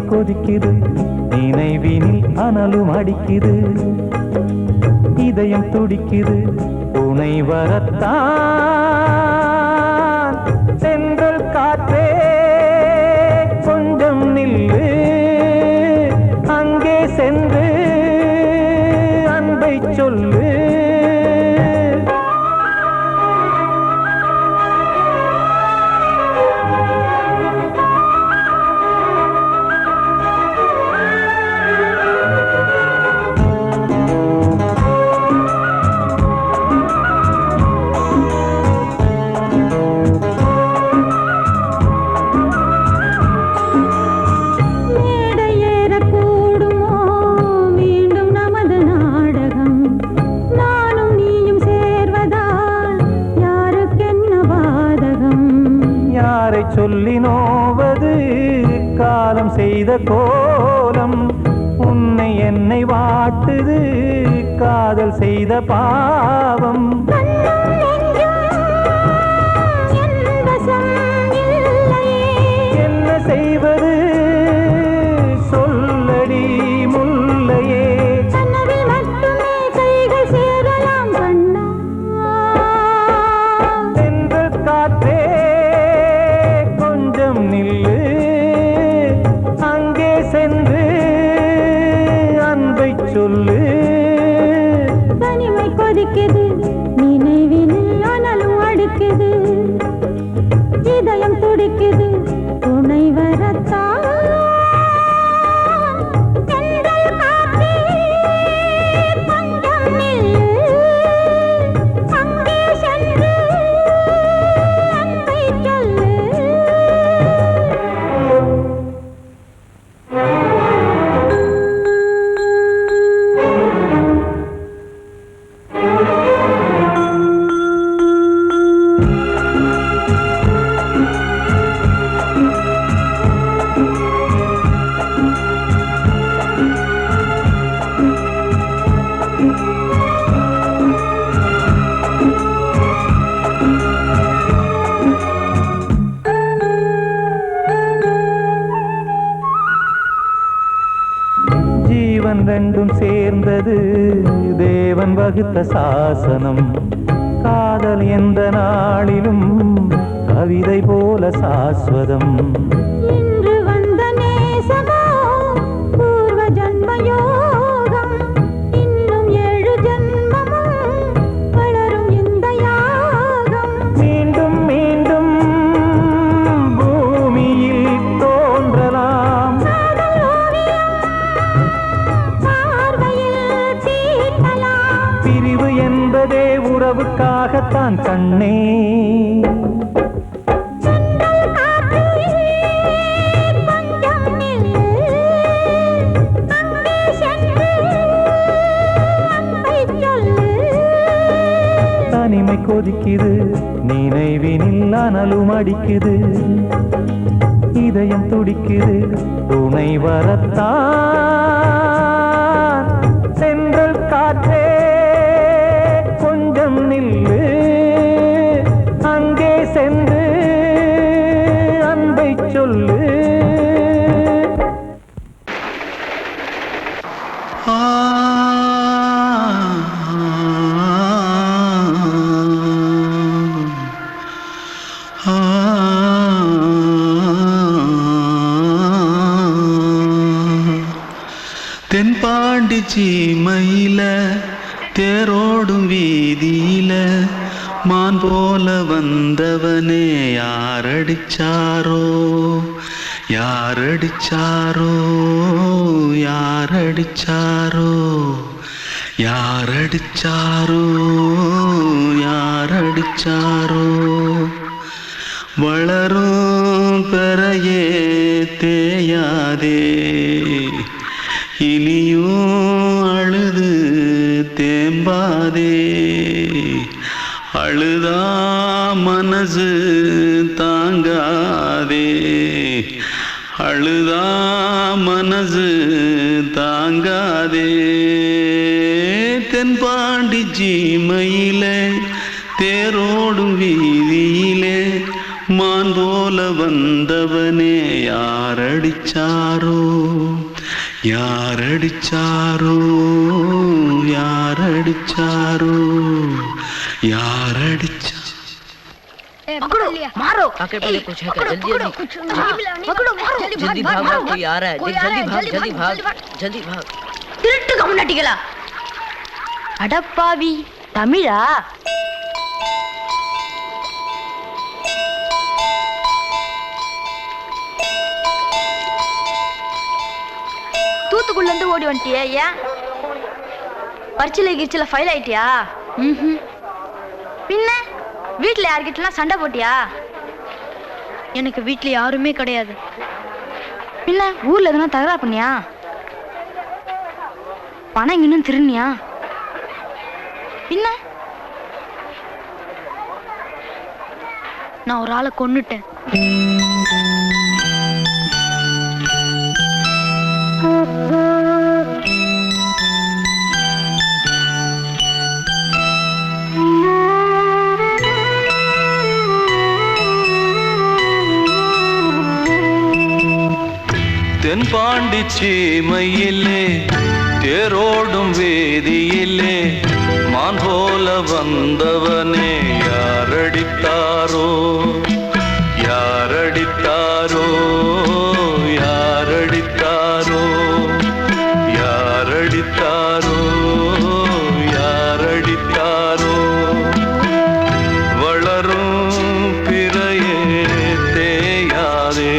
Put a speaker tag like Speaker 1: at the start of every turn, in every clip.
Speaker 1: கொதிக்குது நினைவினில் அனலும் அடிக்குது இதயம் துடிக்குது துணை வரத்தான் சென்றல் காற்றே கொஞ்சம் நில்லு அங்கே சென்று அன்பை சொல்லு சொல்லினோவது காலம் செய்த கோலம் உன்னை என்னை வாட்டுது காதல் செய்த பாவம் என்ன செய்வது சொல்லடி முல்லையே சென்ற காற்றே நில்லு அங்கே சென்று அன்பை சொல்லு
Speaker 2: தனிமை கொதிக்குது நினைவினில் அனலும் அடிக்குது இதயம் துடிக்குது துணை வரத்தான்
Speaker 1: வகுத்த சாசனம். காதல் எந்த நாளிலும் கவிதை போல சாஸ்வதம்.
Speaker 2: இன்று வந்த நேசமோ பூர்வ ஜன்ம யோகம். இன்னும் 7 ஜன்மமும் வளரும் இந்த யாகம்.
Speaker 1: மீண்டும் மீண்டும் பூமியில் தோன்றலாம்.
Speaker 2: காதல் ஓவியம் பார்வையில் தீட்டலாம்.
Speaker 1: பிரிவு என்பதே உறவுக்காகத்தான் கண்ணே. தனிமை கொதிக்குது, நினைவினில் அனலும் அடிக்குது. இதயம் துடிக்குது, துணை வரத்தான். சென்றல் காற்றே கொஞ்சம் நில்லு, அங்கே சென்று அன்பை சொல்லு.
Speaker 3: தென்பாண்டி சீமையில தேரோடும் வீதியில மான் போல வந்தவனே யாரடிச்சாரோ யாரடிச்சாரோ யாரடிச்சாரோ யாரடிச்சாரோ யாரடிச்சாரோ. வளரும் பெறையே தேயாதே, இனியும் அழுது தேம்பாதே. அழுதா மனசு தாங்காதே, அழுதா மனசு தாங்காதே. தென்பாண்டி சீமையிலே தேரோடும் வீதியிலே மான் போல வந்தவனே யாரடிச்சாரோ யாரடிச்சாரோ யாரடிச்சாரோ யாரடிச்சா.
Speaker 4: पकड़ो मारो
Speaker 5: आके पहले कुछ है क्या? जल्दी जल्दी
Speaker 4: पकड़ो मारो
Speaker 5: जल्दी भाग भाग, कोई आ रहा है. जल्दी भाग जल्दी भाग.
Speaker 4: திருட்டு கம்முனட்டிகளா அடப்பாவி தமிழா? தூத்துக்குள்ள இருந்து ஓடி வந்துட்டியா? ஏன் பரிச்சையில கிரிச்சில ஃபைல் ஆயிட்டியா? பின்ன வீட்டுல யார்கிட்டலாம் சண்டை போட்டியா? எனக்கு வீட்டுல யாருமே கிடையாது. பின்ன ஊர்ல எதுனா தகராறு பண்ணியா? பணம் இன்னும் திருநியா? பின்ன நான் ஒரு ஆளை கொன்னுட்டேன்.
Speaker 3: தென்பாண்டி சீமையிலே தேரோடும் வேதியிலே மான் போல வந்தவனே யாரடித்தாரோ யாரடித்தாரோ யாரடித்தாரோ யாரடித்தாரோ யாரடித்தாரோ. வளரும் பிறையே தேயாதே,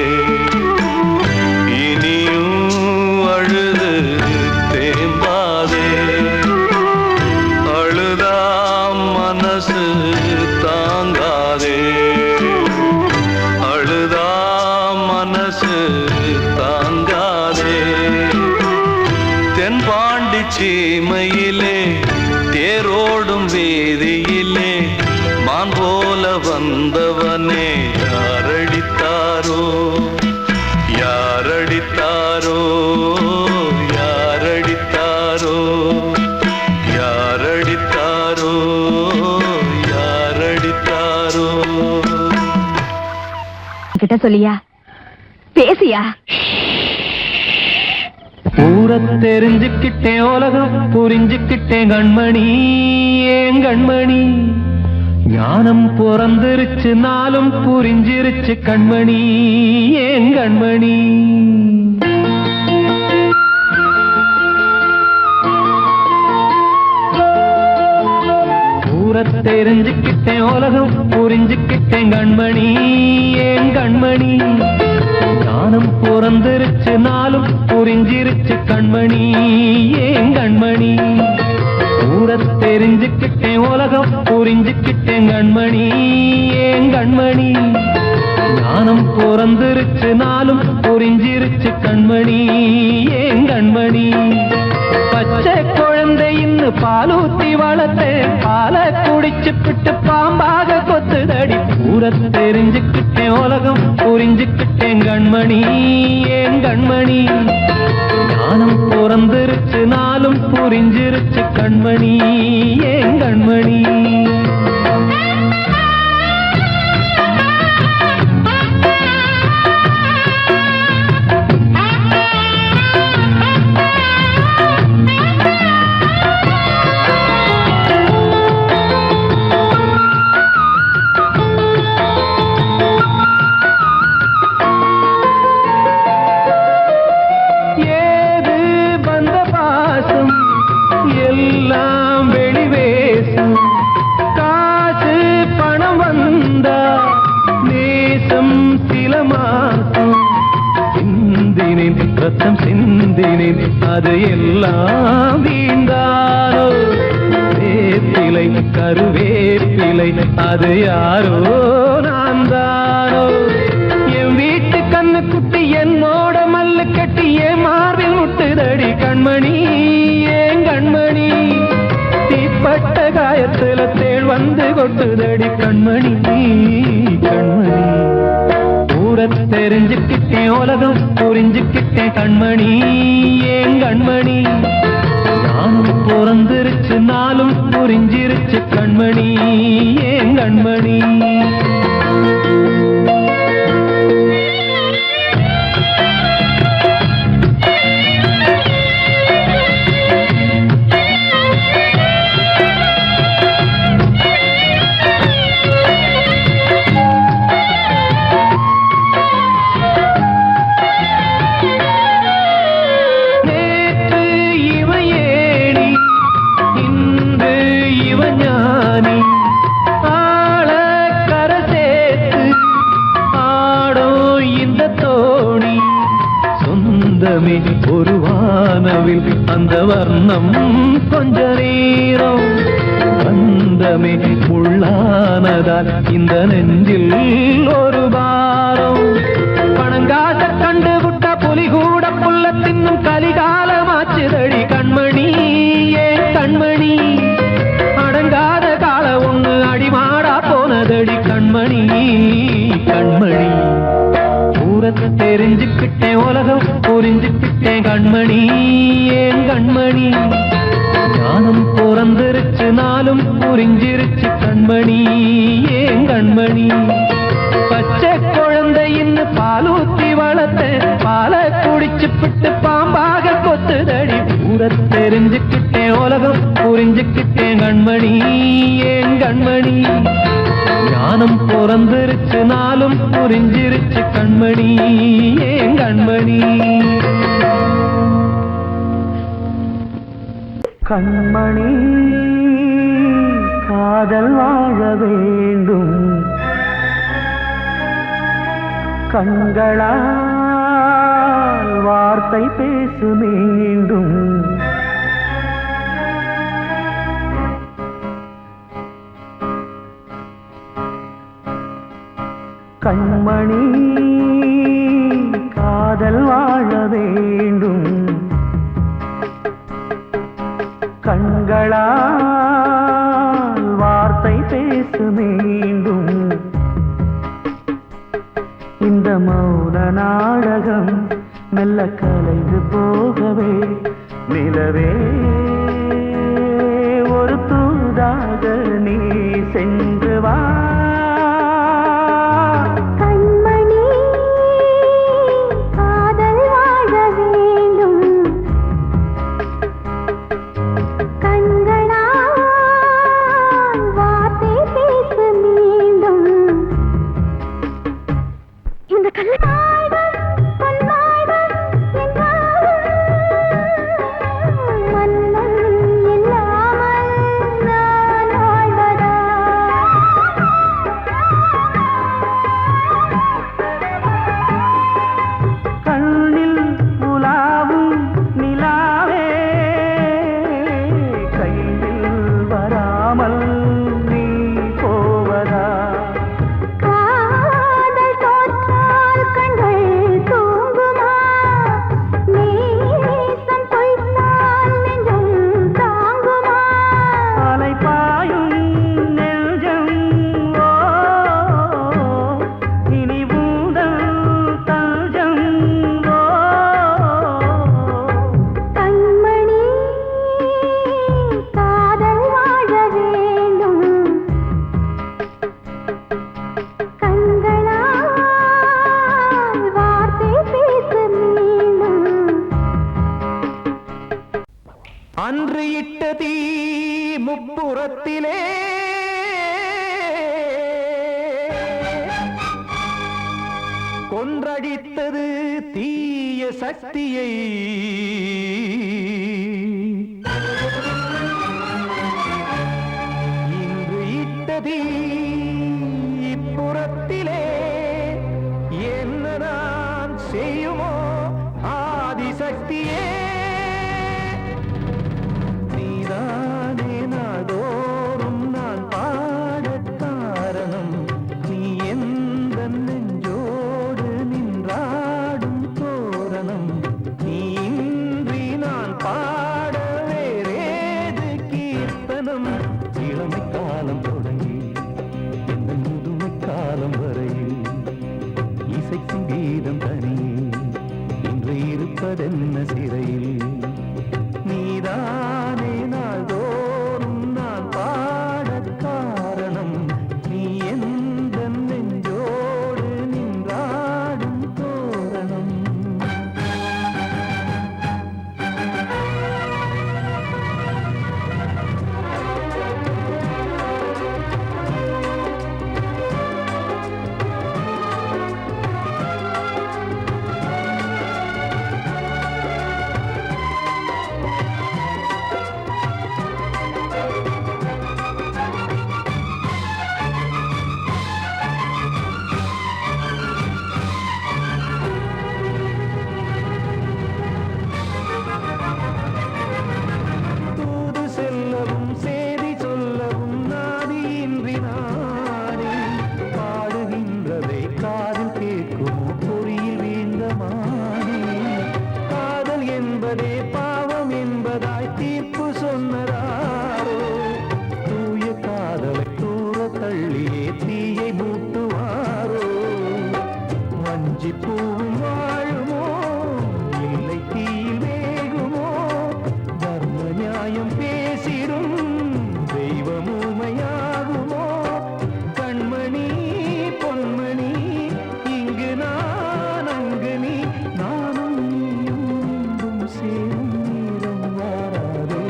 Speaker 3: சீமையிலே தேரோடும் வேதியிலே மான் போல வந்தவனே யாரடித்தாரோ யாரடித்தாரோ யாரடித்தாரோ யாரடித்தாரோ யாரடித்தாரோ.
Speaker 4: கிட்ட சொல்லியா பேசியா?
Speaker 1: ஊரத் தெரிஞ்சுக்கிட்டேன் உலகம் புரிஞ்சுக்கிட்டேன் கண்மணி ஏன் கண்மணி ஞானம் பிறந்திருச்சு நாளும் புரிஞ்சிருச்சு கண்மணி ஏன் கண்மணி ஊரத் தெரிஞ்சுக்கிட்டேன் உலகம் புரிஞ்சுக்கிட்டேன் கண்மணி ஏன் கண்மணி ஞானம் பிறந்திருச்சு நாளும் புரிஞ்சிருச்சு கண்மணி ஏன் கண்மணி ஊரத் தெரிஞ்சுக்கிட்டேன் உலகம் புரிஞ்சுக்கிட்டேன் கண்மணி ஏன் கண்மணி ஞானம் பிறந்திருச்சு நாளும் புரிஞ்சிருச்சு கண்மணி ஏன் கண்மணி பச்சை குழந்தை இன்னும் பாலூத்தி வளர்த்தேன் பாலை குடிச்சு பிட்டு பாம்பாக கொத்துதடி ஊரத் தெரிஞ்சுக்கிட்டேன் உலகம் புரிஞ்சுக்கிட்டேன் கண்மணி ஏன் கண்மணி ஞானம் பிறந்திருச்சு நாளும் புரிஞ்சிருச்சு கண்மணி ஏன் கண்மணி எல்லாம் வெளிவேசம் காசு பணம் வந்தா நேசம் சில மாசம் சிந்தினேன் ரத்தம் சிந்தினேன் அது எல்லாம் வீண்டாரோ வேப்பிலை கருவேப்பிலை அது யாரோ நான் தானோ என் வீட்டு கண்ணு குட்டி என்னோட மல்லு கட்டி என் மார்பில் முட்டுதடி கண்மணி ஏன் கண்மணி தீப்பட்ட காயத்துல தேள் வந்து கொட்டுதடி கண்மணி கண்மணி ஊரத் தெரிஞ்சுக்கிட்டேன் உலகம் புரிஞ்சுக்கிட்டேன் கண்மணி ஏன் கண்மணி நானும் பிறந்திருச்சு நாளும் புரிஞ்சிருச்சு கண்மணி ஏன் கண்மணி ஒரு வானவில் அந்த வர்ணம் கொஞ்ச நேரம் பந்தமே முள்ளானதால் இந்த நெஞ்சில் ஒரு பாரம் பணங்காட்ட கண்டு விட்ட புலி கூட புல்ல தின்னும் கலிகாலமாச்சுதடி கண்மணி ஏன் கண்மணி அடங்காத கால ஒண்ணு அடிமாடா போனதடி கண்மணி கண்மணி ஊரத் தெரிஞ்சுக்கிட்டேன் உலகம் புரிஞ்சுக்கிட்டேன் கண்மணி ஏன் கண்மணி ஞானம் பிறந்திருச்சு நாளும் புரிஞ்சிருச்சு கண்மணி ஏன் கண்மணி பச்சை குழந்தை இன்னும் பாலூத்தி வளர்த்தேன் பாலை குடிச்சு பிட்டு பாம்பாக கொத்துதடி ஊரத் தெரிஞ்சுக்கிட்டேன் உலகம் புரிஞ்சுக்கிட்டேன் கண்மணி ஏன் கண்மணி ஞானம் பிறந்திருச்சு நாளும் புரிஞ்சிருச்சு கண்மணி ஏன் கண்மணி கண்மணி காதல் வாழ வேண்டும் கண்களால் வார்த்தை பேசு மீண்டும் கண்மணி காதல் வாழ வேண்டும் கண்களால் வார்த்தை பேசு மீண்டும் இந்த மௌன நாடகம் மெல்ல கலைந்து போகவே நிலவே ஒரு தூதாக நீ சென்று வா
Speaker 2: கண்மணி காதல் வாழ வேண்டும்
Speaker 1: அன்று இட்ட தீ முப்புறத்திலே கொன்றடித்தது தீய சக்தியை இன்று இட்ட தீ இப்புறத்திலே என்ன நான் செய்யுமோ ஆதிசக்தியே இருப்பதென்ன சிறையில் நீதானே நாள்தோறும் நான் பாடக் காரணம் நீ எந்த நெஞ்சோடு நின்றாடும் தோரணம் பாவம் என்பதாய் தீர்ப்பு சொன்னதாரோ தூய காதலை தூர தள்ளியே தீயை மூட்டுவாரோ வஞ்சி பூவும் வாழுமோ இல்லை தீயில் வேகுமோ தர்ம நியாயம் பேசிடும் தெய்வம் ஊமையாகுமோ கண்மணி பொன்மணி இங்கு நான் அங்கு நீ நானும் சேரும் நீரம் வாராதே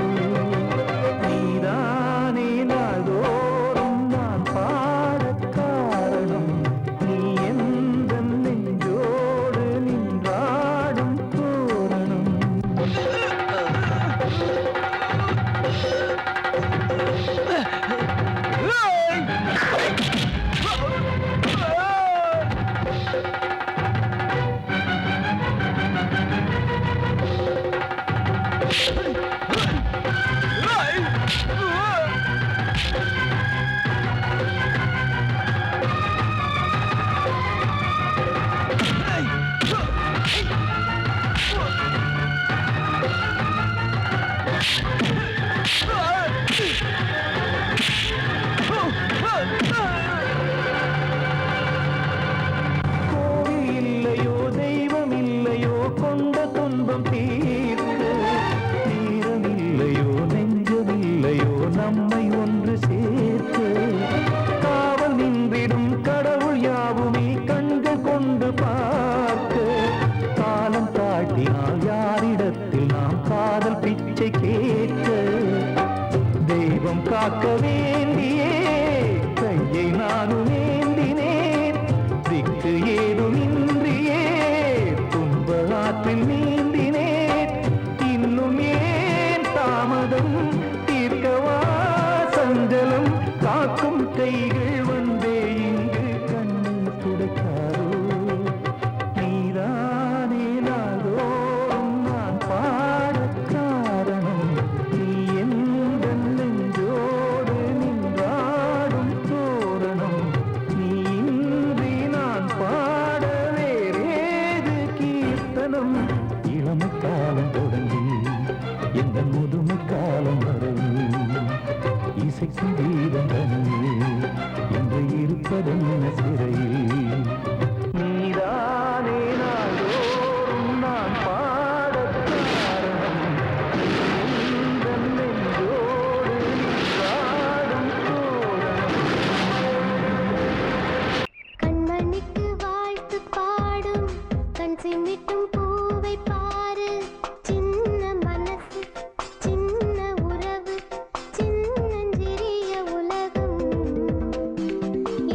Speaker 1: நீதானே நாள்தோறும் நான் பாடக் காரணம் நீ எந்த நெஞ்சோடு நீ
Speaker 2: சிமிட்டும் பூவை பாரு, சின்ன மனசு, சின்ன உறவு, சின்னஞ்சிறிய உலகம்.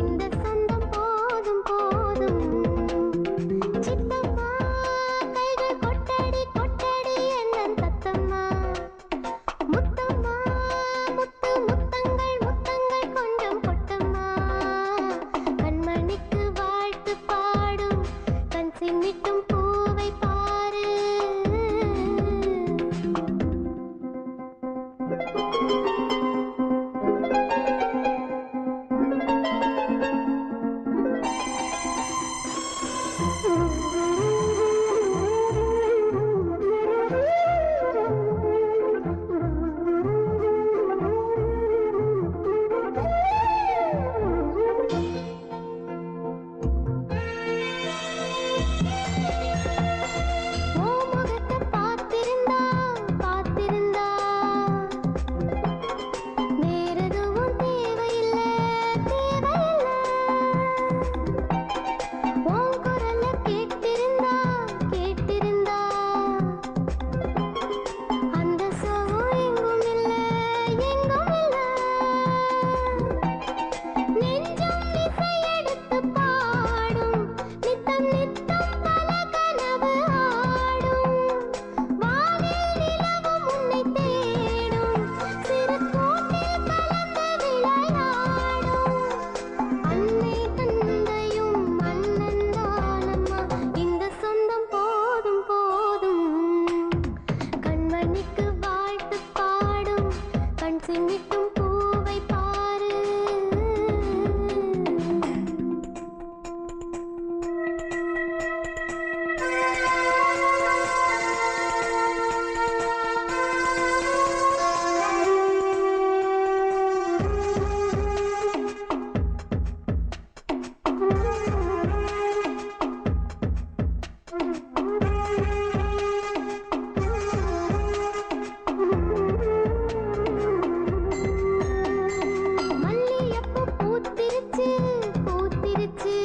Speaker 2: இந்த சொந்தம் போதும் போதும். சித்தம்மா கைகள் கொட்டடி கொட்டடி என்னன் தத்தம்மா. முத்தம்மா முத்து முத்தங்கள் முத்தங்கள் கொஞ்சம் கொட்டம்மா. கண்மணிக்கு வாழ்த்து பாடும் கண் சிமிட்டும் பூவை பாரு. ஓ முகத்தை பார்த்திருந்தா பார்த்திருந்தா வேற எதுவும் தேவையில்லை தேவையில்லை. உன் குரலை கேட்டிருந்தா கேட்டிருந்தா அந்த சுகம் எங்கும் இல்லை எங்கும் இல்லை. நெஞ்சம் இசையெடுத்து பாடும் நித்தம் நித்தம் பல கனவு ஆடும். வானில் நிலவும் உன்னை தேடும் சிறு கூட்டில் கலந்து விளையாடும். அன்னை தந்தையும் மன்னன் தானம்மா, இந்த சொந்தம் போதும் போதும். கண்மணிக்கு வாழ்த்து பாடும் கண் சிமிட்டும் பூவை பாரு. மல்லியப்பூ பூத்திருச்சு பூத்திருச்சு.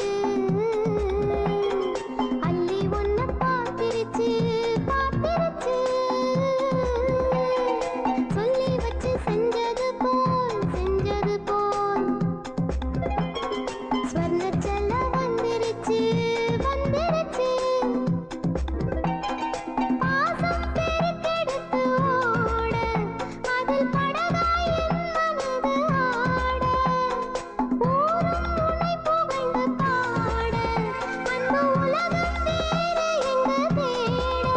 Speaker 2: அள்ளி ஒன்ன பார்த்திருச்சு பார்த்திருச்சு. சொல்லி வச்சு செஞ்சது போல் செஞ்சது போல். ஸ்வர்ணச்சல வந்துருச்சு வந்துருச்சு. பாசம் பெருக்கெடுத்து ஓட அதில் படகாய் என் மனது ஆட. ஊரும் உன்னை புகழ்ந்து பாட அன்பு உலகம் வேறு எங்கு தேட.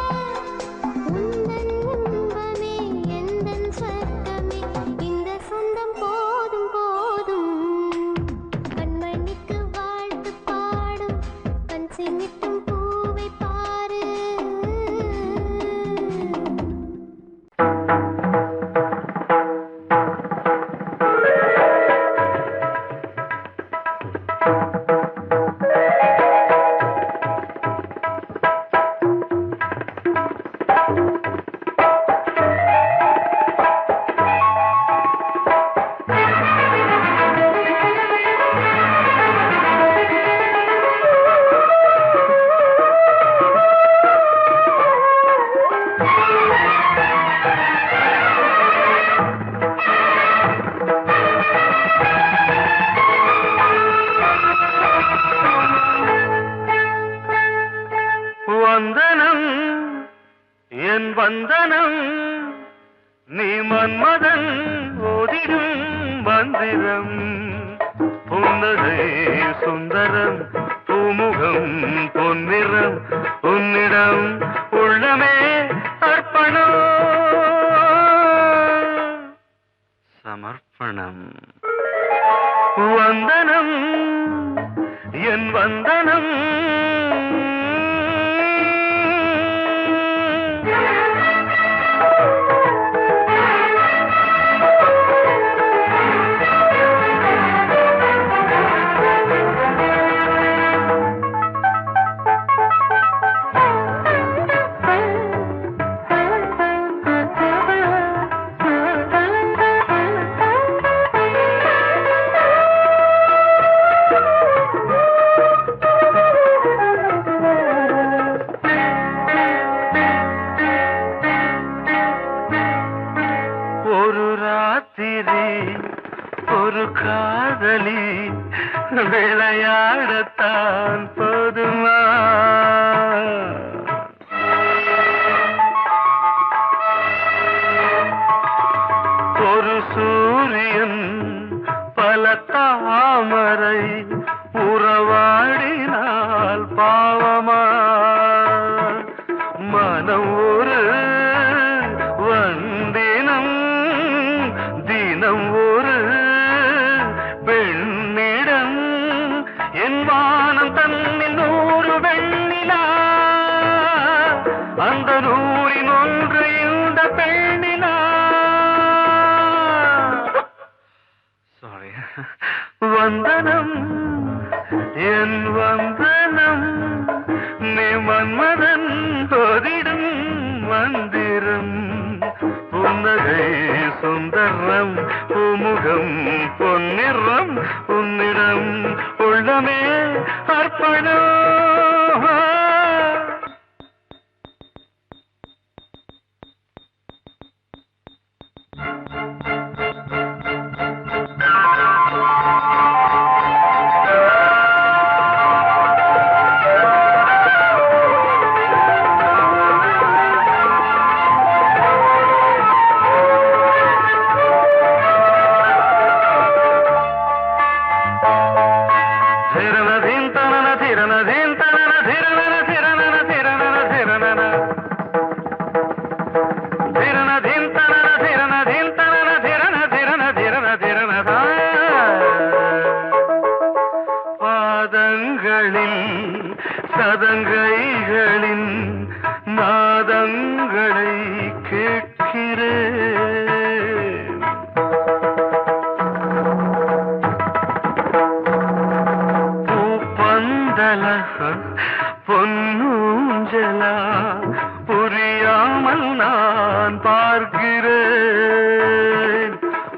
Speaker 2: உந்தன் இன்பமே எந்தன் சொர்க்கமே, இந்த சொந்தம் போதும் போதும். கண்மணிக்கு வாழ்த்து பாடும் கண் சிமிட்டும் பூவை பாரு.
Speaker 1: வந்தனம் என் வந்தனம் நீ மன்மதன் ஓதிடும் மந்திரம். புன்னகை சுந்தரம் பூமுகம் பொன்னிறம் உன்னிடம் உள்ளமே அர்ப்பணம் சமர்ப்பணம். வந்தனம் என் வந்தனம் மாமா மனம் ஒரு வந்தினம் தினம் ஒரு பெண்ணிடம் என் வானம் தன்னில் 100 வெண்ணிலா அந்த 100இன் ஒன்று இந்த பெண்ணிலா சாரி வந்தனம் என் வந்தனம் நீ மன்மதன் போதிடும் மந்திரம் புன்னகை சுந்தரம் பூமுகம் பொன்னிறம் உன்னிடம் உள்ளமே அர்ப்பணம் சதங்கைகளின் நாதங்களை கேட்கிறேன் பூப்பந்தல பொன்னூஞ்சலா புரியாமல் நான் பார்க்கிறேன்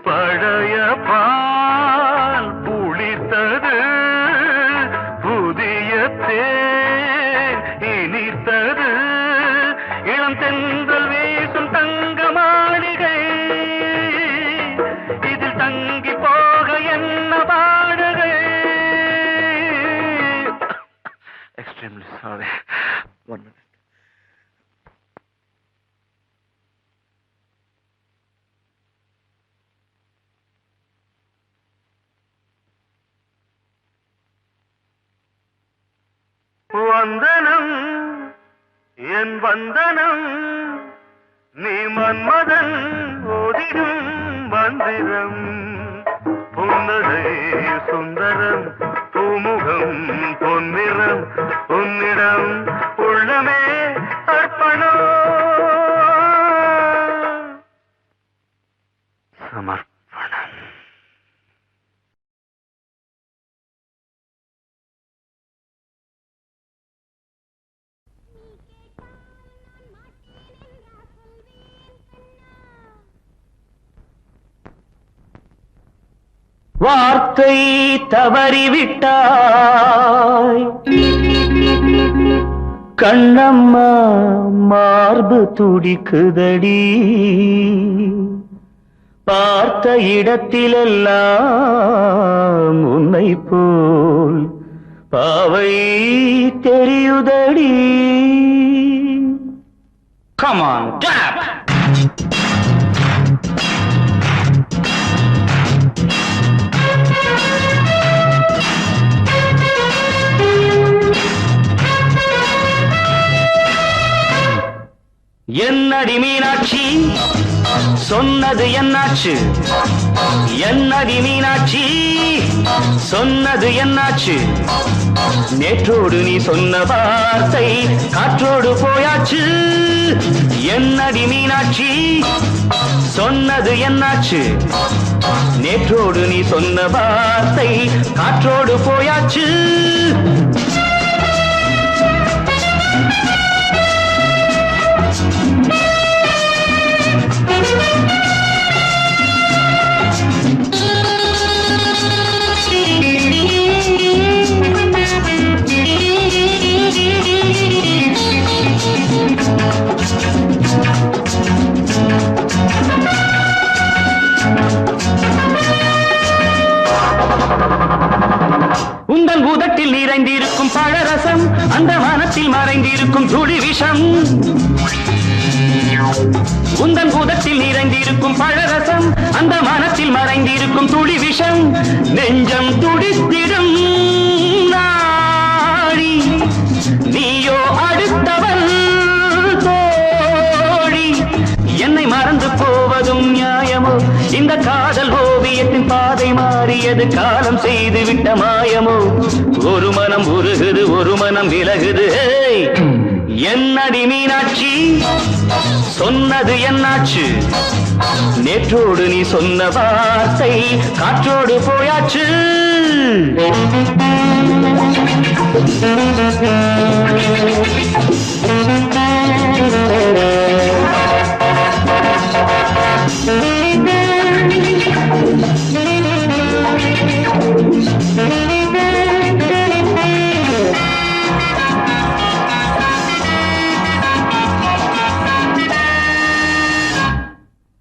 Speaker 1: பழைய பால் புளித்தது புதிய தேன் இனித்தது இளம் தென்றல் வீசும் தங்க மாளிகை இதில் தங்கி போக என்ன பாடுகை எக்ஸ்ட்ரீம்லி சாரி 1 minute வந்தனம் என் வந்தனம் நீ மன்மதன் ஓதிடும் மந்திரம் புன்னகை சுந்தரம் பூமுகம் பொன்னிறம் உன்னிடம் உள்ளமே அர்ப்பணம் சமர்ப்பணம்
Speaker 3: வார்த்தை தவறிவிட்டாய் கண்ணம்மா மார்பு துடிக்குதடி பார்த்த இடத்திலெல்லாம் உன்னை போல் பாவை தெரியுதடி Come on, tap! என்னடி மீனாட்சி சொன்னது என்னாச்சு என்னடி மீனாட்சி சொன்னது என்னாச்சு நேற்றோடு நீ சொன்ன வார்த்தை காற்றோடு போயாச்சு என்னடி மீனாட்சி சொன்னது என்னாச்சு நேற்றோடு நீ சொன்ன வார்த்தை காற்றோடு போயாச்சு உந்தன் உதட்டில் நிறைந்திருக்கும் பழரசம் அந்த வானத்தில் மறைந்திருக்கும் துளி விஷம் உந்தன் உதட்டில் நிறைந்திருக்கும் பழரசம் அந்த வானத்தில் மறைந்திருக்கும் துளி விஷம் நெஞ்சம் துடித்திடும் நாடி நீ பாதை மாறியது காலம் செய்து விட்ட மாயமோ ஒரு மனம் உருகுது ஒரு மனம் விலகுது என்னடி மீனாட்சி சொன்னது என்னாச்சு நேற்றோடு நீ சொன்ன வார்த்தை காற்றோடு போயாச்சு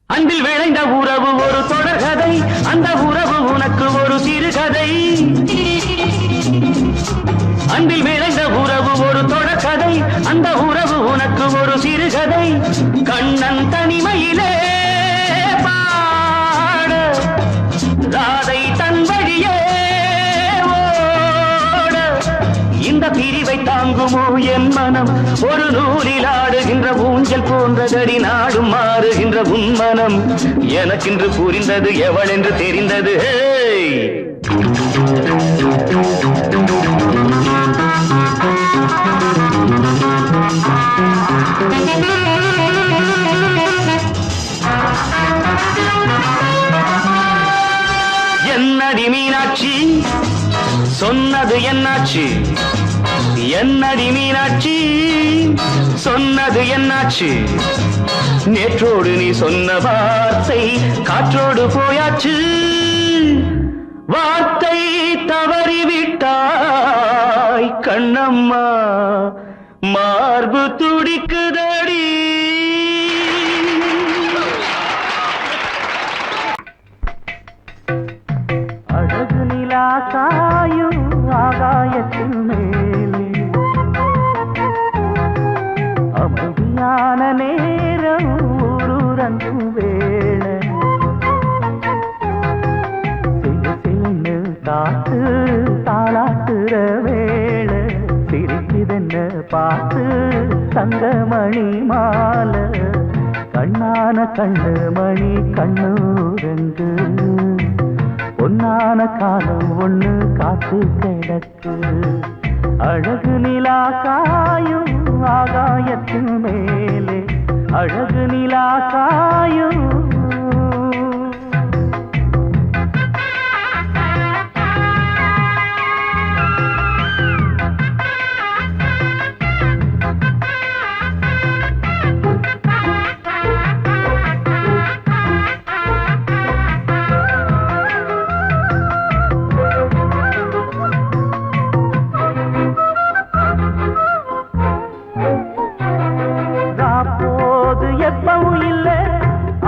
Speaker 3: அன்பில் விளைந்த உறவு ஒரு தொடர்கதை அந்த உறவு உனக்கு ஒரு சிறுகதை அன்பில் விளைந்த உறவு ஒரு தொடர்கதை அந்த உறவு உனக்கு ஒரு சிறுகதை கண்ணன் தனிமையிலே பாட ராதை தன் வழியே ஓட இந்த பிரிவை தாங்குமோ என் மனம் ஒரு நூலில் ஆடுகின்ற ஊஞ்சல் போன்றதடி நாடும் மாறுகின்ற உன்மனம் எனக்கென்று புரிந்தது எவள் என்று தெரிந்தது என்னடி மீனாட்சி சொன்னது என்னாச்சு என்னடி மீனாட்சி சொன்னது என்னாச்சு நேற்றோடு நீ சொன்ன வார்த்தை காற்றோடு போயாச்சு வார்த்தை தவறிவிட்டாய் கண்ணம்மா மார்பு துடிக்குதடி அழகு நிலா காயும் ஆகாயத்தின் மேலே அமைதியான நேரம் ஊரூரங்கும் வேளை சிலு காத்து தாளாட்டுற வேளை சிரிக்குதென்ன பார்த்து தங்கமணி மாலை கண்ணான கண்ணு மணி கண்ணூரங்கு பொன்னான காலம் ஒண்ணு காத்து கிடக்கு அழகு நிலா காயும் ஆகாயத்தின் மேலே அழகு நிலா காயும்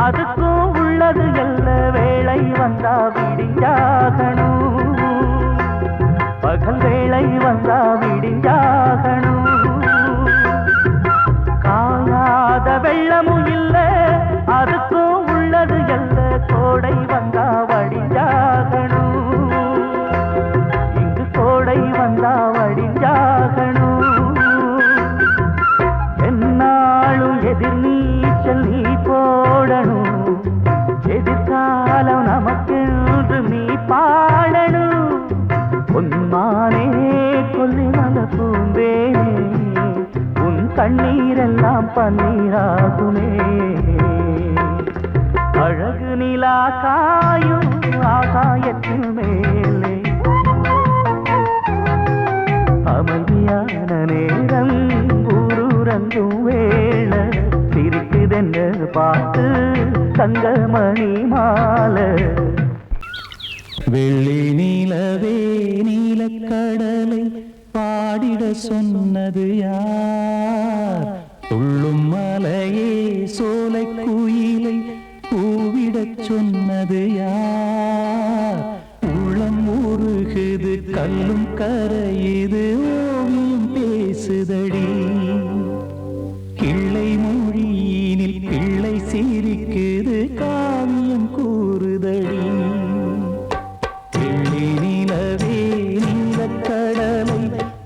Speaker 3: அதுக்கும் உள்ளது எல்ல வேளை வந்தா விடிஞ்சாகணும் பகல் வேளை வந்தா விடிஞ்சாகணும் காணாத வெள்ளமும் இல்ல அதுக்கும் உள்ளது எல்ல கோடை வந்தா வடிஞ்சாகணும் இங்கு கோடை வந்தா வடிஞ்சாகணும் என்னாலும் எதிர் நீச்சல் நீ போடணும் எதிர்காலம் நமக்கென்று நீ பாடணும் உன்மானே கொல்லி மல பூந்தேனே உன் கண்ணீரெல்லாம் பன்னீராகுமே அழகு நிலா காயும் ஆகாயத்தின் மேலே அமைதியான நேரம் ஊரூரங்கும் வேளை சிரிக்குதென்ன பார்த்து தங்கமணி மாலை வெள்ளி நீலவே நீலக்கடலை பாடிட சொன்னது யார் துள்ளும் மலையே சோலை குயிலை கூவிடச் சொன்னது யார் உள்ளம் உருகுது கல்லும் கரையுது ஓவியம் பேசுதடி கிள்ளை மொழியினில் பிள்ளை சிரிக்குது காவியம் கூறுதடி வெள்ளி நிலவே நீலக்கடலை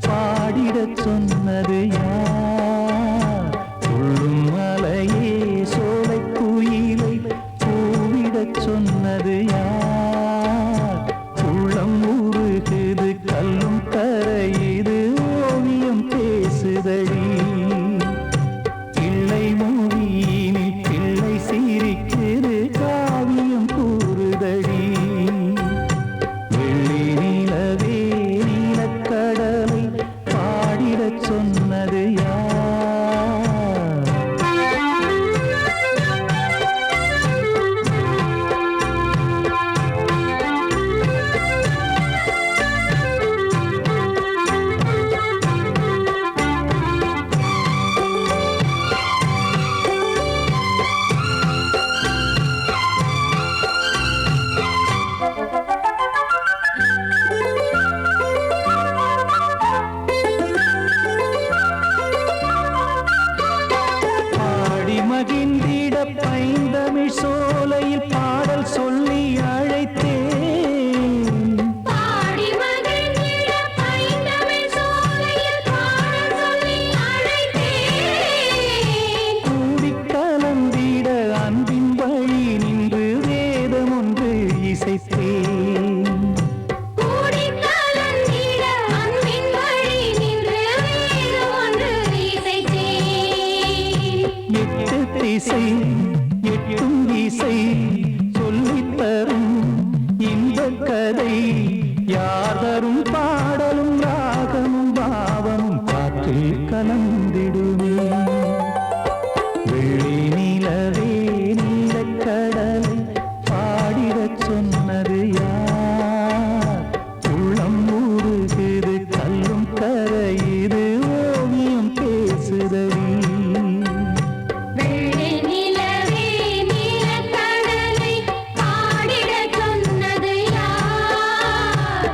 Speaker 3: பாடிடச் சொன்னது யார் துள்ளும் மலையே சோலை குயிலை கூவிடச் சொன்னது யார்
Speaker 6: பைந்தமிழ் சோலையில் பாடல் சொல்லி அழைத்தேன்.
Speaker 2: பாடி மகிழ்ந்திட பைந்தமிழ் சோலையில் பாடல் சொல்லி அழைத்தேன்.
Speaker 6: கூடிக் கலந்திட அன்பின் வழி நின்று வேதம் ஒன்று இசைத்தேன்.
Speaker 2: கூடிக் கலந்திட அன்பின் வழி நின்று வேதம் ஒன்று இசைத்தேன்.
Speaker 6: எட்டு திசை எட்டும் இசை சொல்லித் தரும் இன்பக் கதை யார் தரும் பாடலும் ராகமும் பாவமும் காற்றில் கலந்திடுமே. வெள்ளி நிலவே நீலக்கடலை பாடிடச் சொன்னது யார்? உள்ளம் ஊறுகுது கல்லும் கரையுது ஓவியம் பேசுதடி.
Speaker 2: வெள்ளி நிலவே நீலக்கடலை பாடிடச் சொன்னது யார்?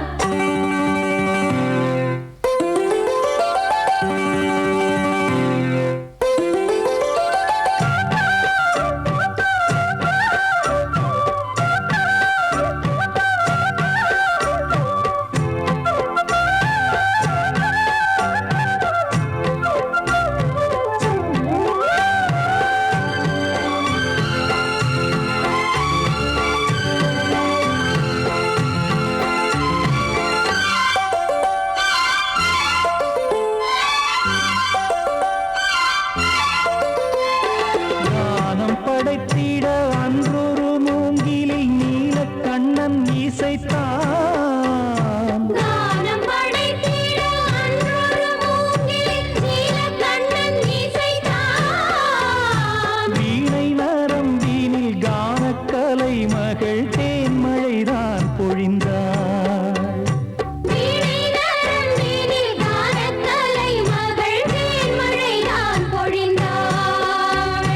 Speaker 6: ஞானம் படைத்திட அன்றொரு மூங்கிலில் நீலக்கண்ணன் இசைத்தான்.
Speaker 2: கானம் படைத்திட அன்றொரு மூங்கில் நீலக்கண்ணன் இசைத்தான்.
Speaker 6: வீணை நரம்பினில் கானக்கலை மகள் தேன்மழைதான் பொழிந்தாள்.
Speaker 2: வீணை நரம்பினில் கானக்கலை மகள் தேன்மழைதான் பொழிந்தாள்.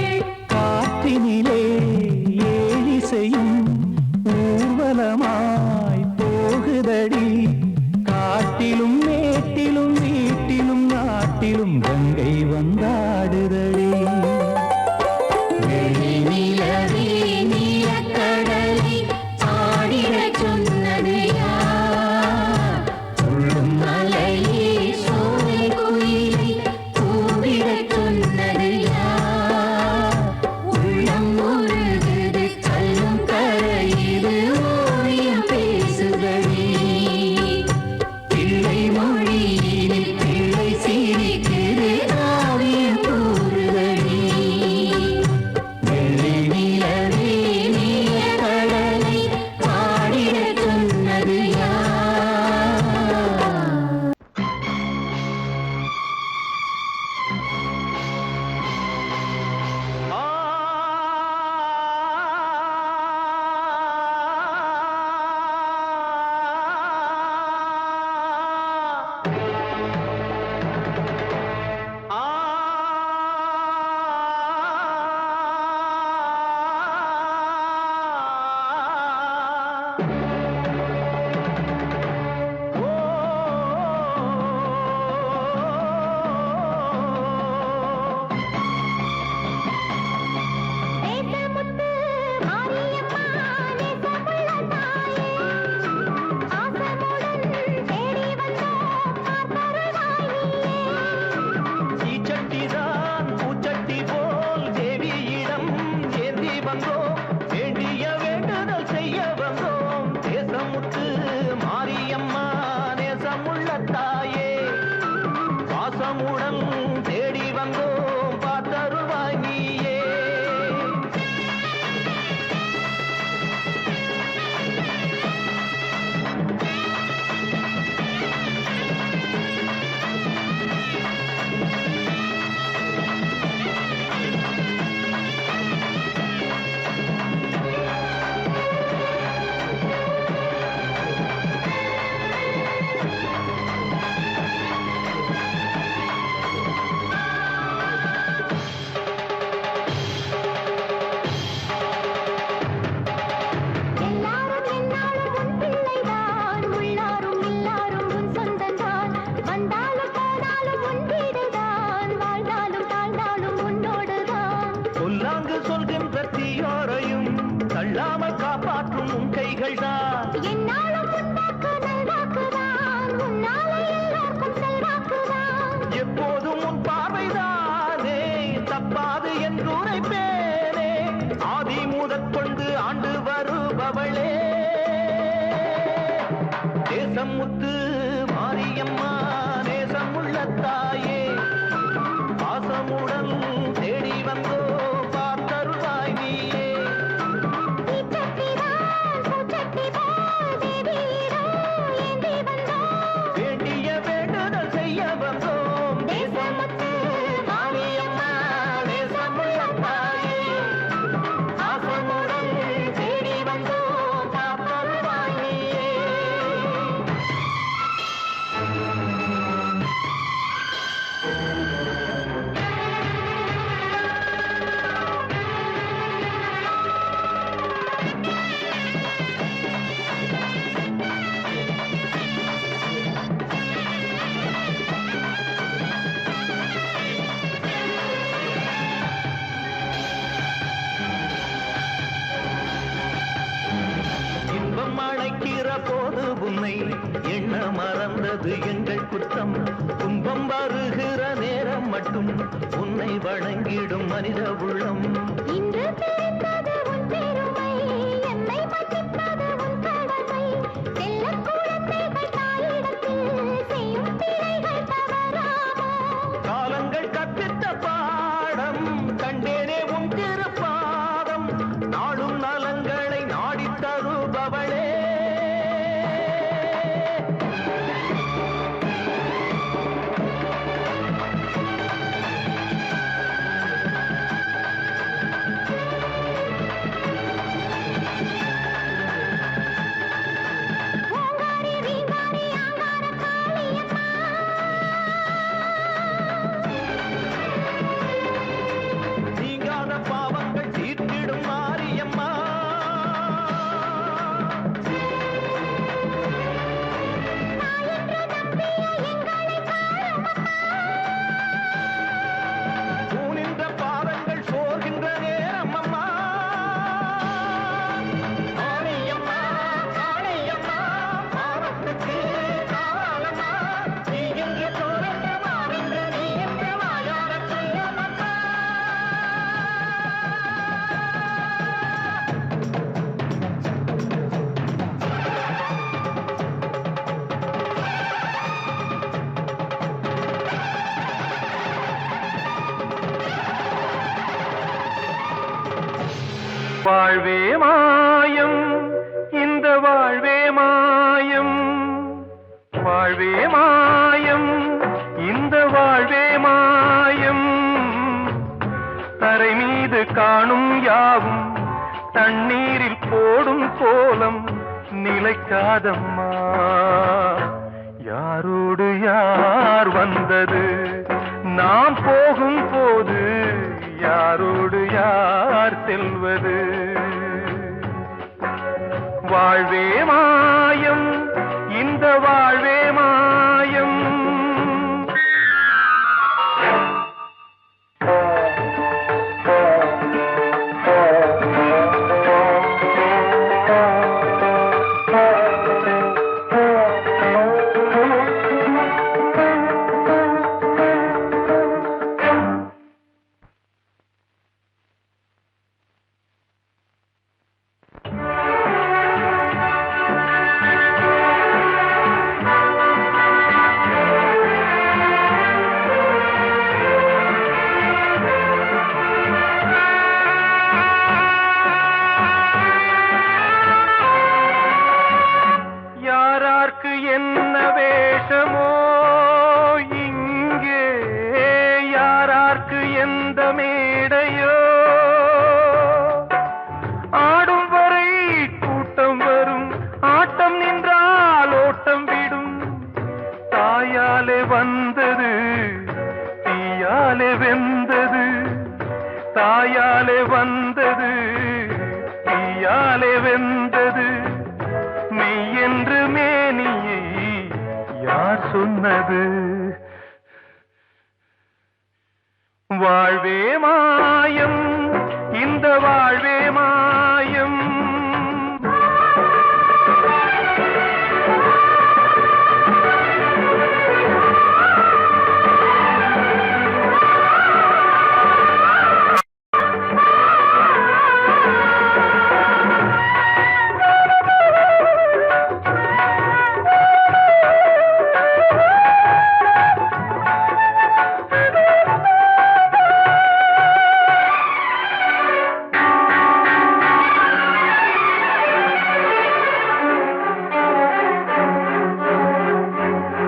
Speaker 6: காற்றினிலே ஏழிசையும் ஊர்வலமாய் போகுதடி. காட்டிலும் மேட்டிலும் வீட்டிலும் நாட்டிலும் கங்கை வந்தாடுதடி.
Speaker 2: வெள்ளி நிலவே நீலக்கடலை பாடிடச் சொன்னது யார்?
Speaker 6: சொல்லும்
Speaker 2: மலையே சோலை குயிலை கூவிடச் சொன்னது யார்? உள்ளம் உருகுது கல்லும் கரையுது ஓவியம் பேசுதடி. பிள்ளை மொழியினில் பிள்ளை சிரிக்குது காவியம் கூறுதடி.
Speaker 6: எண்ண மறந்தது எங்கள் குற்றம். துன்பம் வருகிற நேரம் மட்டும் உன்னை வணங்கிடும் மனித உள்ளம்.
Speaker 2: இன்று தெரிந்தது உன் பெருமை, என்னை மன்னிப்பது உன் கடமை. செல்லக் குழந்தைகள் தாயிடத்தில் செய்யும் பிழைகள் தவறாமோ?
Speaker 6: காலங்கள் கற்பித்த பாடம் கண்டேனே உன் திருப்பாதம். நாடும் நலங்களை நாடித் தருபவளே.
Speaker 2: ஓங்காரி ரீங்காரி ஆங்கார காளியம்மா,
Speaker 6: நீங்காத பாவங்கள் தீர்த்திடும் மாரியம்மா. தூணின்ற பாதங்கள் சோர்கின்ற நேரம் அம்மா. ஆணியம்மா ஆணியம்மா பாவத்துக்கு காலம்மா. நீ என்று தோன்ற மாறின்ற நீ என்று வாயார சொல்லம்மா.
Speaker 1: வாழ்வே மாயம், இந்த வாழ்வே மாயம். வாழ்வே மாயம், இந்த வாழ்வே மாயம். தரை மீது காணும் யாவும் தண்ணீரில் போடும் கோலம் நிலைக்காதம்மா. யாரோடு யார் வந்தது நாம் போகும் போது, யாரோடு யார் செல்வது? வாழ்வே மாயம், இந்த வாழ்வே மாயம். யாரார்க்கு என்ன வேஷமோ இங்கே, யாரார்க்கு எந்த மேடையோ. ஆடும் வரை கூட்டம் வரும், ஆட்டம் நின்றால் ஓட்டம் விடும். தாயாலே வந்தது தீயாலே வெந்தது, தாயாலே வந்தது தீயாலே வெந்தது. மெய் என்று மேனியை யார் சொன்னது? வாழ்வே மாயம், இந்த வாழ்வே மாயம்.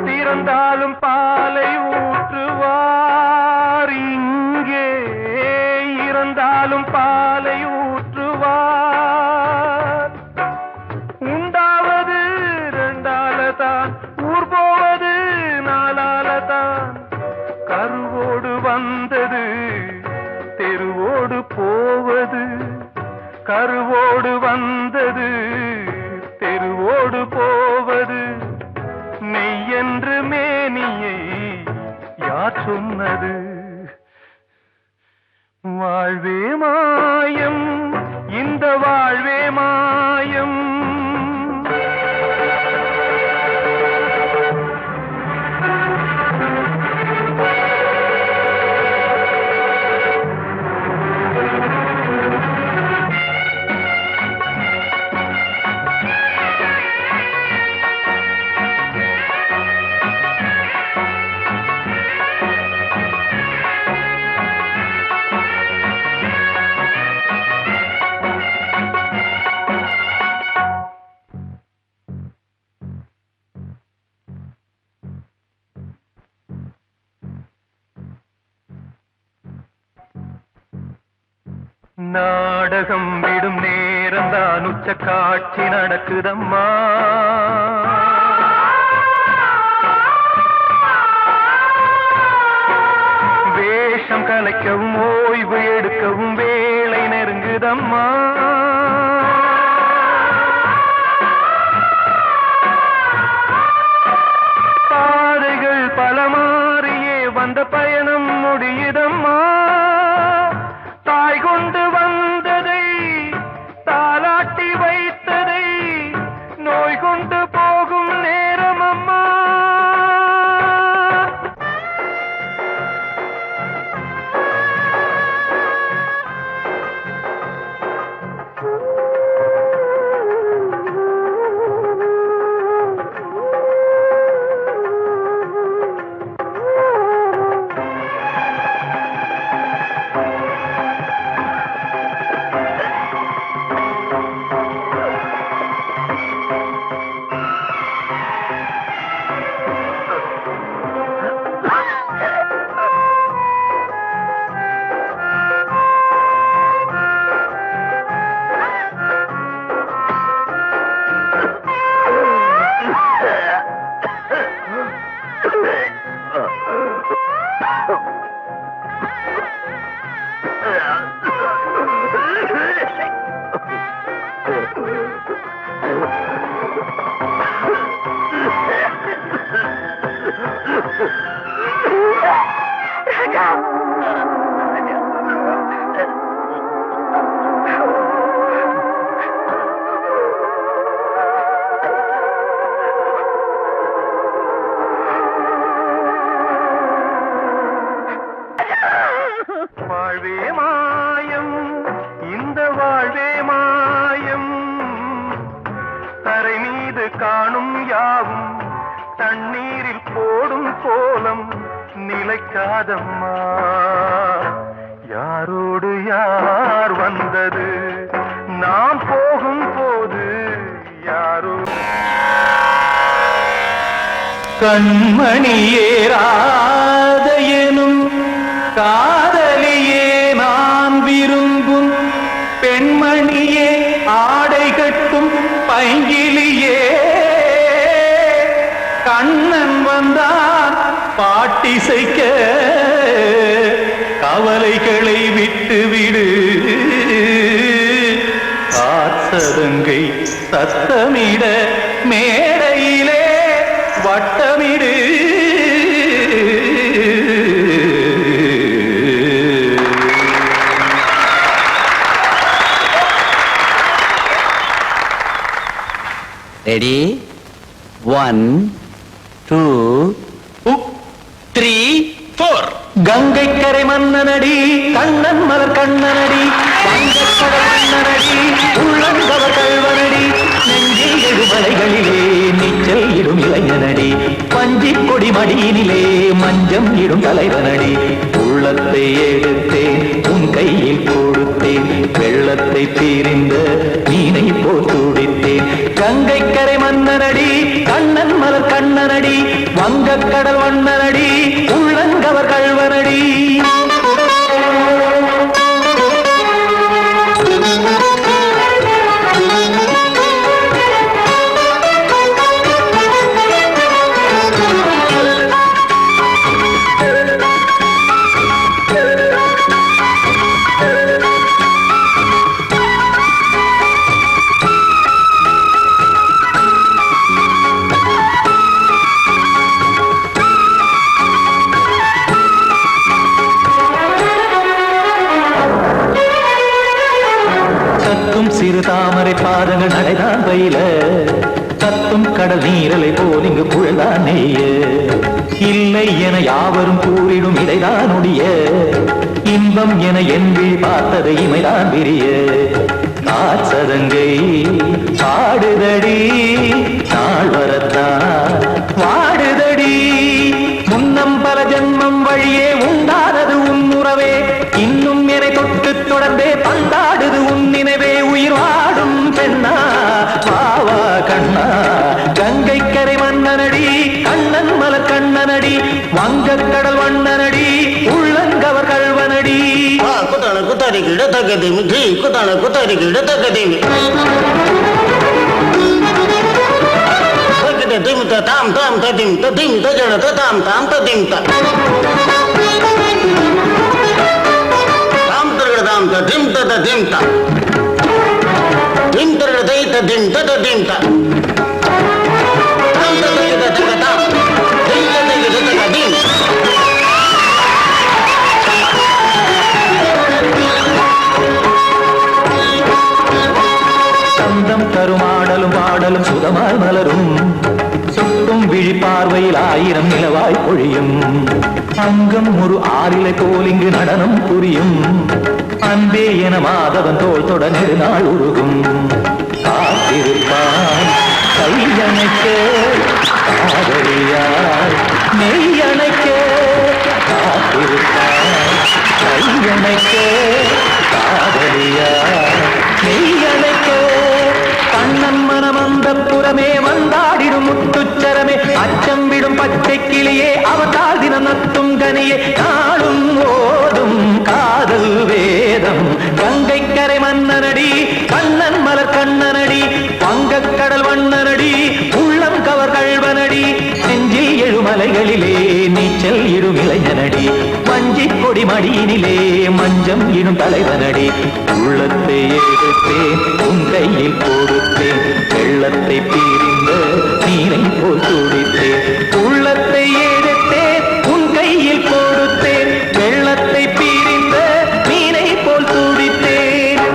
Speaker 1: திறந்தாலும் பாலை ஊற்றுவார் இங்கே, இறந்தாலும் பாலை ஊற்றுவார். உண்டாவது ரெண்டாலதான், ஊர் போவது நாலாலதான். கருவோடு வந்தது தெருவோடு போவது, கருவோடு வந்தது தெருவோடு போவது. மெய் என்று மேனியை யார் சொன்னது? வாழ்வே மாயம், இந்த வாழ்வே மாயம்.
Speaker 6: நாடகம் விடும் நேரம் தான் உச்ச காட்சி நடக்குதம்மா. வேஷம் கலைக்கவும் ஓய்வு எடுக்கவும் வேளை நெருங்குதம்மா. பாதைகள் பல மாறியே வந்த பயணம் முடியுதம்மா. தாய் கொண்டு வந்ததை தாலாட்டி வைத்ததை நோய் கொண்டு போகும் நேரம் அம்மா. வாழ்வே மாயம், இந்த வாழ்வே மாயம். தரை மீது காணும் யாவும் தண்ணீரில் போடும் கோலம் நிலைக்காதம்மா. யாரோடு யார் வந்தது நாம் போகும் போது யாரோ. கண்மணியேராத எனும் காதலியே நான் விரும்பும் பெண்மணியே ஆடை கட்டும் பைங்கிலியே. கண்ணன் வந்தான் பாட்டிசைக்க கவலைகளை விட்டுவிடு. காத்ததங்கை சத்தமிட மேடையிலே வட்டமிடு.
Speaker 3: ரெடி 1 2 3 4. கங்கை கரை மன்னனடி கண்ணன் மலர் கண்ணனடி வங்கக்கடல் மன்னனடி உள்ளங்கவர் கல்வனடி நெஞ்சில் எழுமலைகளிலே நீச்சல் இடும் இளைஞனடி பஞ்சி கொடி மடியினிலே மஞ்சம் இடும் தலைவனடி. உள்ளத்தை எடுத்தேன் உன் கையில் கொடுத்தேன் வெள்ளத்தை பிரிந்த மீனை போல் துடித்தேன். கங்கை கரை மன்னனடி கண்ணன் மலர் கண்ணனடி வங்கக்கடல் வண்ணனடி உள்ளங்கவர் கல்வனடி. சிறு தாமரை பாதங்கள் நடைதான் பயில கத்தும் கடல் நீரலை போல் இங்கு குழல்தான் நெய்ய. இல்லை என யாவரும் கூறிடும் இடைதான் உடைய இன்பம் என என்பி பார்த்ததை இமைதான் விரிய. காச்சதங்கை பாடுதடி நாள் வரத்தான் வாடுதடி. முன்னம் பல ஜென்மம் வழியே உண்டானது உன் உறவே இன்னும் என்னை தொட்டு தொடர்ந்தே பந்தாடுது உன் நினைவே. உயிர் வாடும் பெண்ணா பாவா கண்ணா கங்கை கரை மன்னனடி கண்ணன் மலர் கண்ணனடி வங்கக்கடல் வண்ணனடி உள்ளங்கவர் கல்வனடி.
Speaker 7: குத்தான குத்தாரி கிட தக்கதிமி ஜி குத்தான குத்தாரி கிட தக்கதிமி தக்கிட திமித தாம் தாம் ததிம் ததிம் தஜட தாம் தாம் ததிம் தாம் தரகட தாம் ததிம் ததிம் தாம் திம் தரகட தை ததிம் ததிம் தாம் தாம் தரகட தக தாம் தை தக ததிம்
Speaker 3: சந்தம் தருமாடலும் பாடலும் சுதமாய் மலரும் சொட்டும் விழி பார்வையில் 1000 நிலவாய் பொழியும் அங்கம் ஒரு ஆறிலை போல் இங்கு நடனம் புரியும் அன்பே என மாதவன் தோள் தொட நெடுநாள் உருகும் காத்திருப்பான் கையணைக்க காதலியார் மெய்யணைக்க காத்திருப்பான் கையணைக்க காதலியார் மெய்யணைக்க கண்ணன் மனம் அந்த புறமே வந்தாடிடும் முத்துச்சரமே அச்சம் விடும் பச்சை கிளியே அவதால் தினம் நத்தும் கனியே நாளும் ஓடும் காதல் வேதம் கங்கை கரை மன்னனடி கண்ணன் மலர் கண்ணனடி வங்கக் கடல் வண்ணனடி உள்ளம் கவர் கழ்வனடி நெஞ்சில் எழுமலைகளிலே நீச்சல் இடும் இளைஞனடி வஞ்சி கொடி மடியினிலே மஞ்சம் இடும் தலைவனடி உள்ளத்தை எடுத்தேன் உன் கையில் கொடுத்தேன் வெள்ளத்தை பீரிந்த நீரை போல் துடித்தேன் உள்ளத்தை எடுத்தேன் உன் கையில் கொடுத்தேன் வெள்ளத்தை பீரிந்த நீரை போல் துடித்தேன்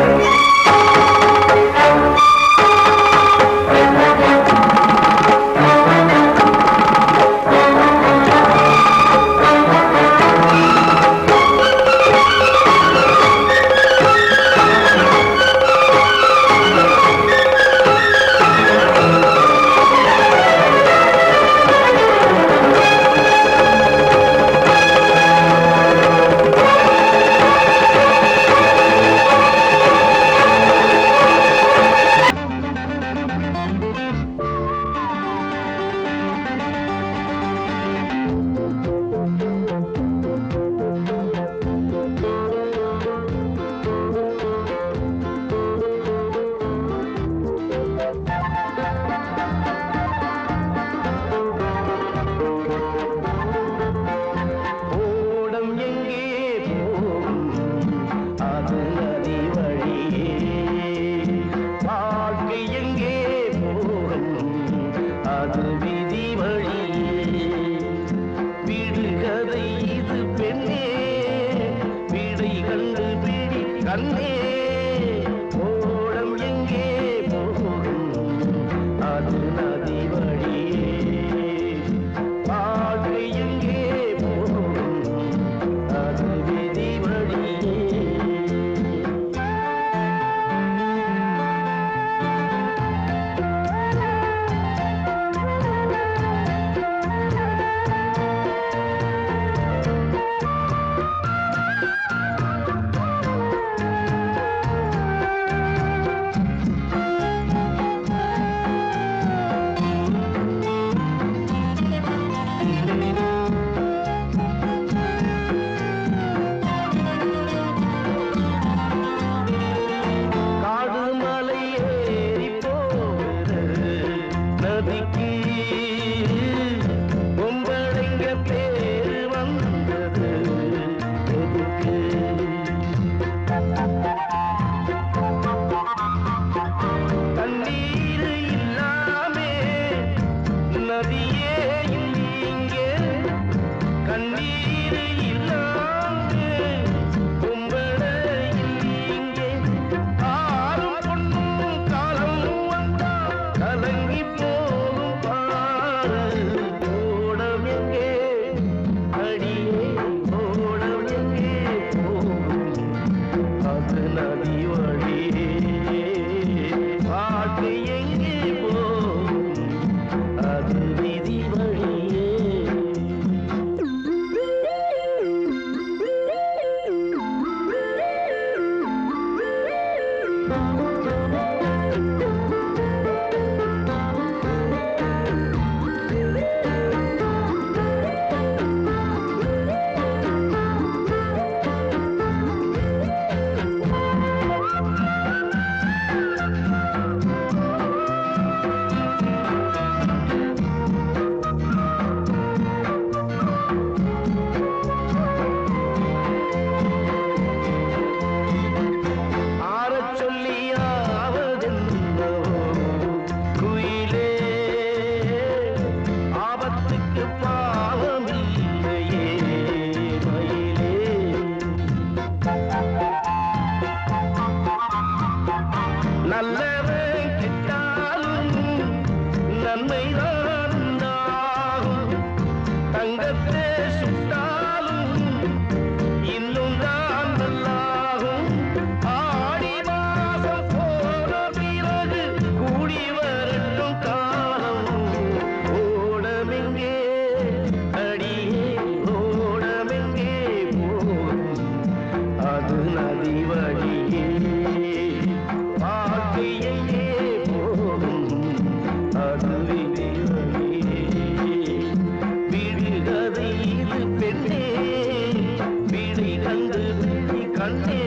Speaker 3: கண்ணே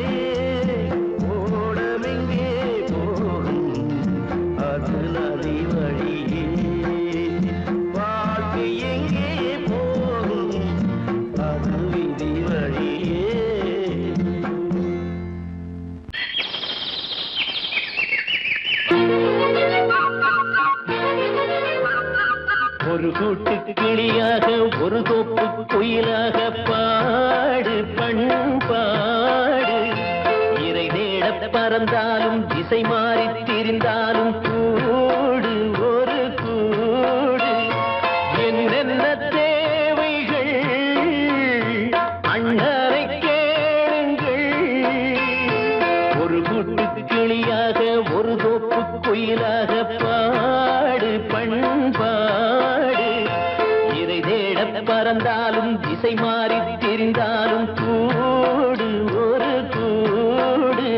Speaker 3: ஓடமெங்கே போகும் அது நதி வழியே வாழ்க்கை எங்கே போகும் அது விதி வழியே. ஒரு கூட்டு கிளியாக ஒரு தோப்பு குயிலாக பாடு பண்பாடு இறை தேட பறந்தாலும் திசை மாறி திரிந்தாலும் கூடு ஒரு கூடு என்னென்ன தேவைகள் அண்ணரை கேளுங்கள். ஒரு கூட்டு கிளியாக ஒரு தோப்பு குயிலாக பாடு பண்பாடு இதை தேட பறந்தாலும் திசை மாறி தெரிந்தாலும் கூடு ஒரு கூடு.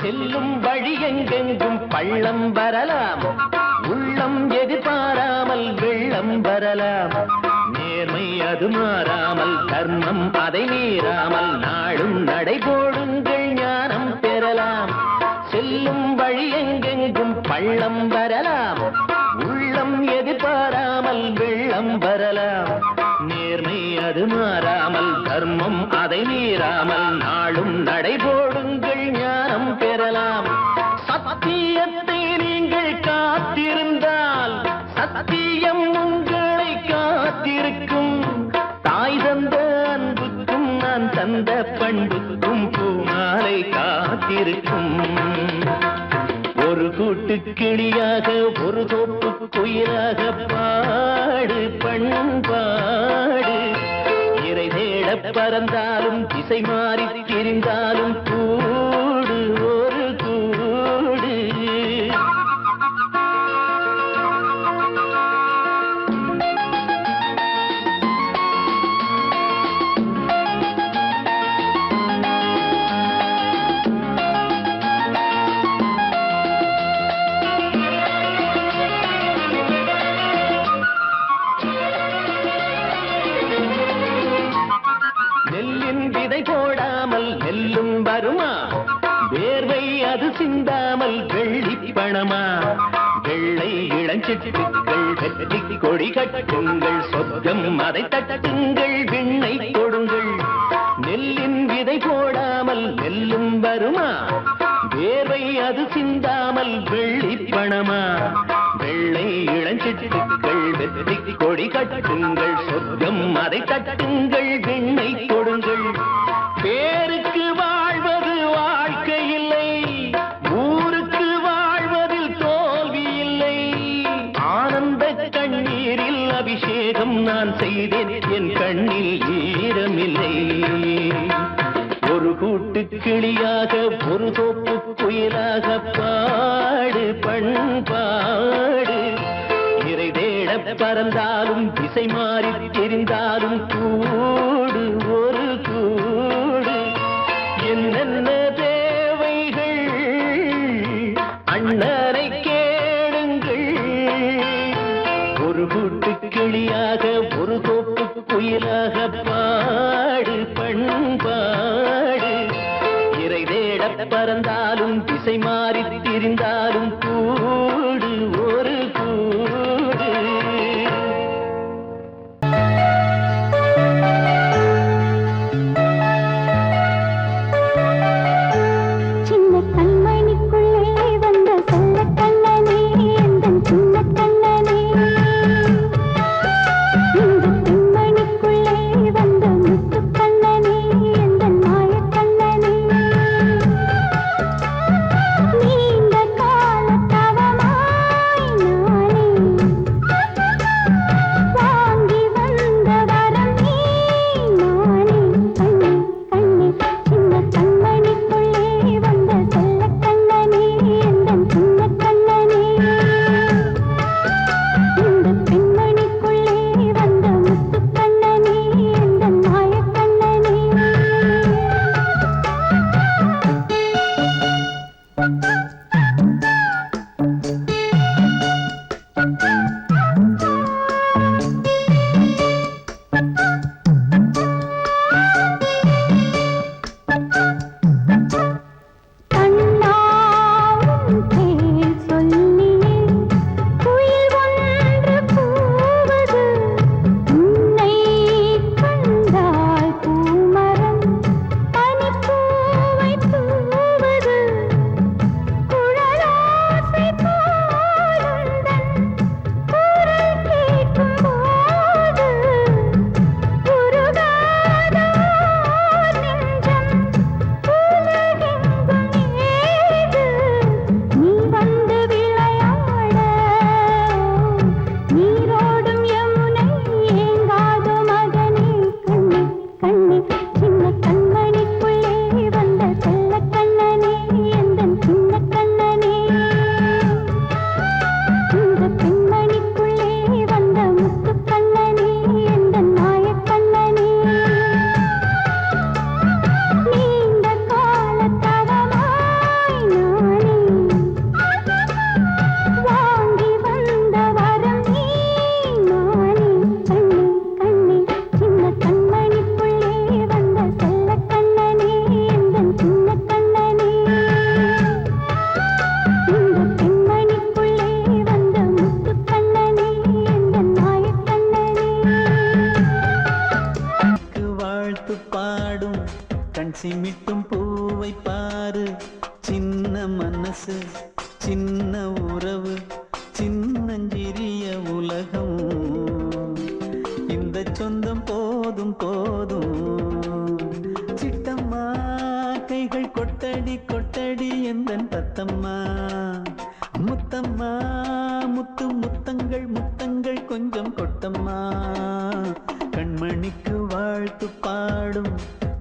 Speaker 3: செல்லும் வழி எங்கெங்கும் பள்ளம் வரலாம், உள்ளம் எதிர்பாராமல் வெள்ளம் வரலாம். நேர்மை அது மாறாமல் தர்மம் அதை மீறாமல் நாளும் நடைபோடுங்கள் ஞானம் பெறலாம். செல்லும் வழி எங்கெங்கும் பள்ளம் வரலாம், உள்ளம் எதிர்பாராமல் வெள்ளம் வரலாம். நேர்மை அது மாறாமல் தர்மம் அதை மீறாமல் நாளும் நடைபோடுங்கள் ஞானம் பெறலாம். சத்தியத்தை நீங்கள் காத்திருந்தால் சத்தியம் உங்களை காத்திருக்கும். தாய் தந்த அன்புக்கும் நான் தந்த பண்புக்கும் பூமாலை காத்திருக்கும். ஒரு கூட்டு கிளியாக ஒரு தோப்பு குயிலாக பாடு பண்பாடு இறை தேட பறந்தாலும் திசை மாறி திரிந்தாலும் கூடு ஒரு கூடு. நெல்லின் விதை போடாமல் நெல்லும் வருமா, வேர்வை அது சிந்தாமல் வெள்ளி பணமா. வெள்ளை இளஞ்சிட்டுக்கள் வெற்றி கொடி கட்டுங்கள், சொர்க்கம் அதை தட்டுங்கள் விண்ணை கொடுங்கள். நெல்லின் விதை போடாமல் நெல்லும் வருமா, வேர்வை அது சிந்தாமல் வெள்ளி பணமா. வெள்ளை இளஞ்சிட்டுக்கள் வெற்றி கொடி கட்டுங்கள், சொர்க்கம் அதை தட்டுங்கள் விண்ணை கொடுங்கள். பேருக்கு வாழ்வது வாழ்க்கை இல்லை, ஊருக்கு வாழ்வதில் தோல்வி இல்லை. ஆனந்த கண்ணீரில் அபிஷேகம் நான் செய்தேன், என் கண்ணில் ஈரமில்லை. ஒரு கூட்டு கிளியாக ஒரு தோப்பு குயிலாக பாடு பண்பாடு இறை தேட பறந்தாலும் திசை மாறி தெரிந்தாலும் கூடு ஒரு கூடு. என்னென்ன தேவைகள் அண்ணரை கேளுங்கள். ஒரு கூட்டு கிளியாக ஒரு தோப்பு குயிலாக பாடு பண்பாடு இறை தேட பறந்தாலும் திசை மாறி திரிந்தாலும் கூடு ஒரு கூடு.
Speaker 2: சின்ன கண்மணிக்குள்ளே வந்த சொல்ல கண்ணனே, எந்தன் சின்ன கண்ணனே. இந்த கண்மணிக்குள்ளே வந்த முத்து கண்ணனே, எந்தன் மாய கண்ணனே. நீண்ட கால தவமாய் நானே வாங்கி வந்த வரம் நீ நானே. கண்ணே கண்ணே சின்ன கண்மணிக்குள்ளே வந்த சொல்ல கண்ணனே.
Speaker 8: மனசு சின்ன உறவு சின்னஞ்சிறிய உலகம் இந்த சொந்தம் போதும் போதும் சிட்டம்மா கைகள் கொட்டடி கொட்டடி எந்தன் தத்தம்மா முத்தம்மா முத்து முத்தங்கள் முத்தங்கள் கொஞ்சம் கொட்டம்மா கண்மணிக்கு வாழ்த்து பாடும்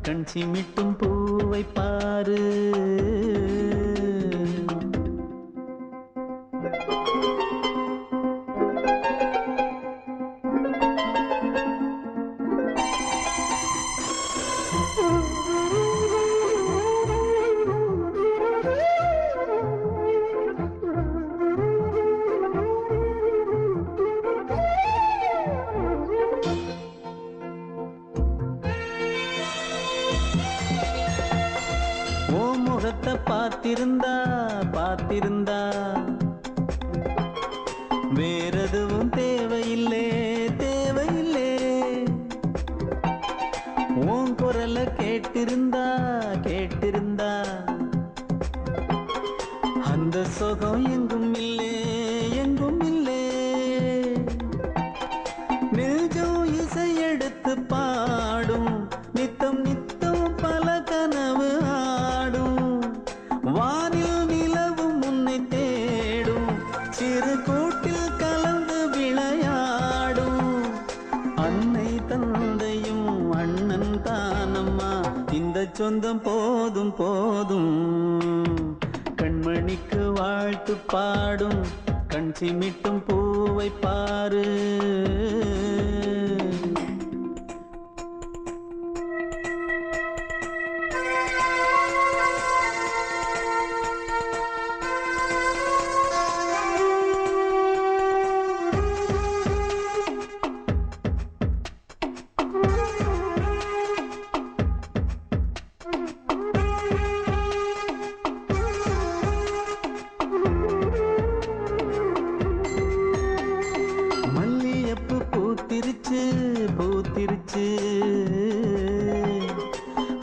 Speaker 8: கண் சிமிட்டும் பூவை பாரு பார்த்திருந்தா பார்த்திருந்தா வேறெதுவும் தேவையில்லை தேவையில்லை உன் குரலை கேட்டிருந்தா கேட்டிருந்தா அந்த சுகம் எங்கும் இல்லை எங்கும் இல்லை நெஞ்சம் இசை எடுத்து பாடும் நித்தம் நித்தம் பல கனவு ஆடும் வானில் நிலவும் உன்னை தேடும் சிறு கூட்டில் கலந்து விளையாடும் அன்னை தந்தையும் அண்ணன் தானம்மா இந்த சொந்தம் போதும் போதும் கண்மணிக்கு வாழ்த்து பாடும் கண் சிமிட்டும் பூவை பாரு பூத்திருச்சு பூத்திருச்சு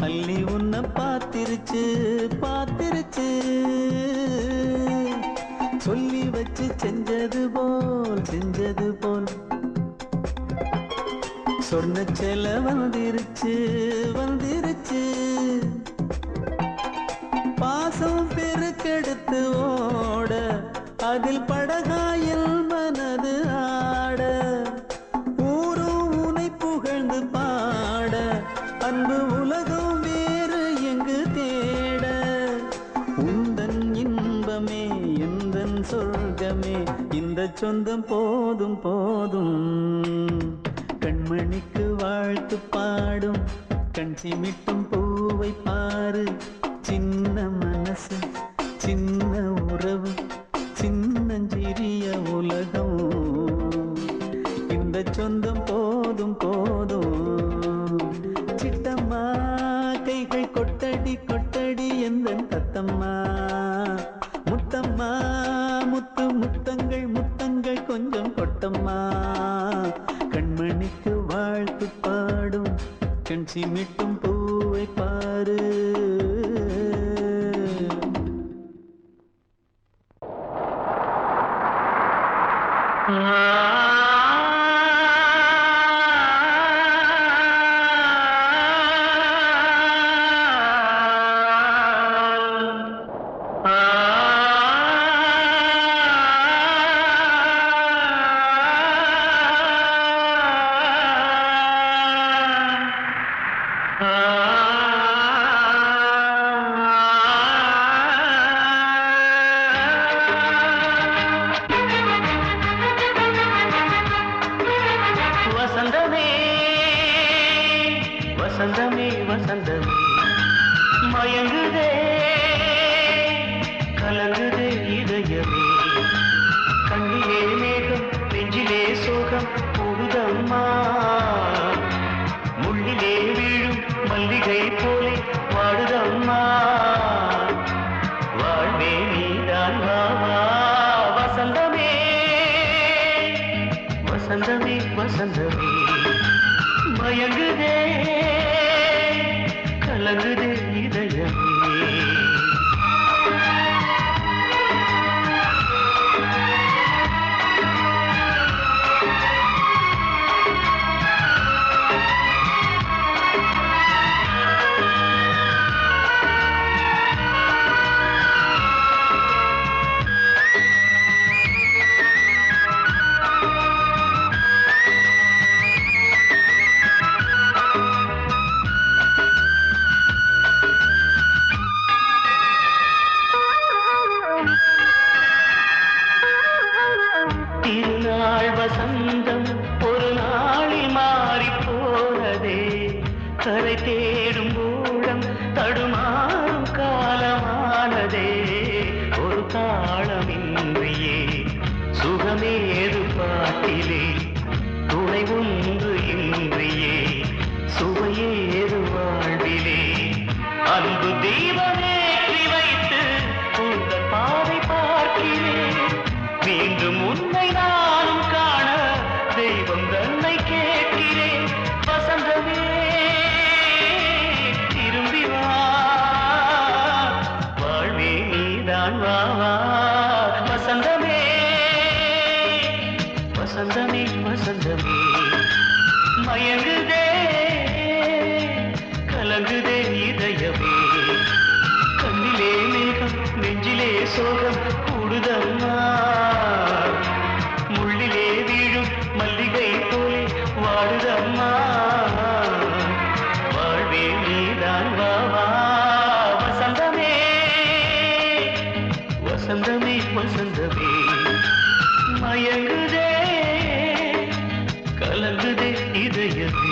Speaker 8: அள்ளி உன்னை பார்த்திருச்சு பார்த்திருச்சு சொல்லி வச்சு செஞ்சது போல் சொன்ன செல வந்துருச்சு வந்துருச்சு பாசம் பெருக்கெடுத்து ஓட அதில் படகாயில் மனது ஆட புகழ்ந்து பாட அன்பு உலகம் வேறு எங்கு தேட உந்தன் இன்பமே எந்தன் சொர்க்கமே இந்த சொந்தம் போதும் போதும் கண்மணிக்கு வாழ்த்து பாடும் கண் சிமிட்டும் பூவை பாரு சின்ன மனசு சின்ன உறவு சின்னஞ்சிறிய உலகம் இந்த சொந்தம் போதும் போதும் சிட்டம்மா கைகள் கொட்டடி கொட்டடி எந்தன் தத்தம்மா முத்தம்மா முத்து முத்தங்கள் முத்தங்கள் கொஞ்சம் கொட்டம்மா கண்மணிக்கு வாழ்த்து பாடும் கண் சிமிட்டும் பூவை பாரு
Speaker 3: வசந்தமே வசந்தமே மயங்குதே கலங்குதே இதயமே கண்ணிலே மேகம் நெஞ்சிலே சோகம் கூடுதம்மா முள்ளிலே வீழும் மல்லிகை போலே வாடுதம்மா வாழ்வே நீதான் வாவா வசந்தமே வசந்தமே வசந்தமே மயங்குதே கலங்குதே இதயமே தாளமின்றியே சுகமேது பாட்டிலே துணை ஒன்று இன்றியே சுவையேது வாழ்விலே அன்பு தீபமேற்றி வைத்து உங்கள் பாதை பார்க்கிறேன் மீண்டும் உன்னை நானும் காண தெய்வம் தன்னை கேட்கிறேன் வசந்தமே திரும்பி வா வாழ்வே நீதான் வா வா வசந்தமே வசந்தமே வசந்தமே மயங்குதே கலங்குதே இதயமே கண்ணிலே மேகம் நெஞ்சிலே சோகம் கூடுதம்மா முள்ளிலே வீழும் மல்லிகை போலே வாடுதம்மா வாழ்வே நீதான் வா வா வசந்தமே வசந்தமே வசந்தமே மயங்குதே கலங்குதே இதயமே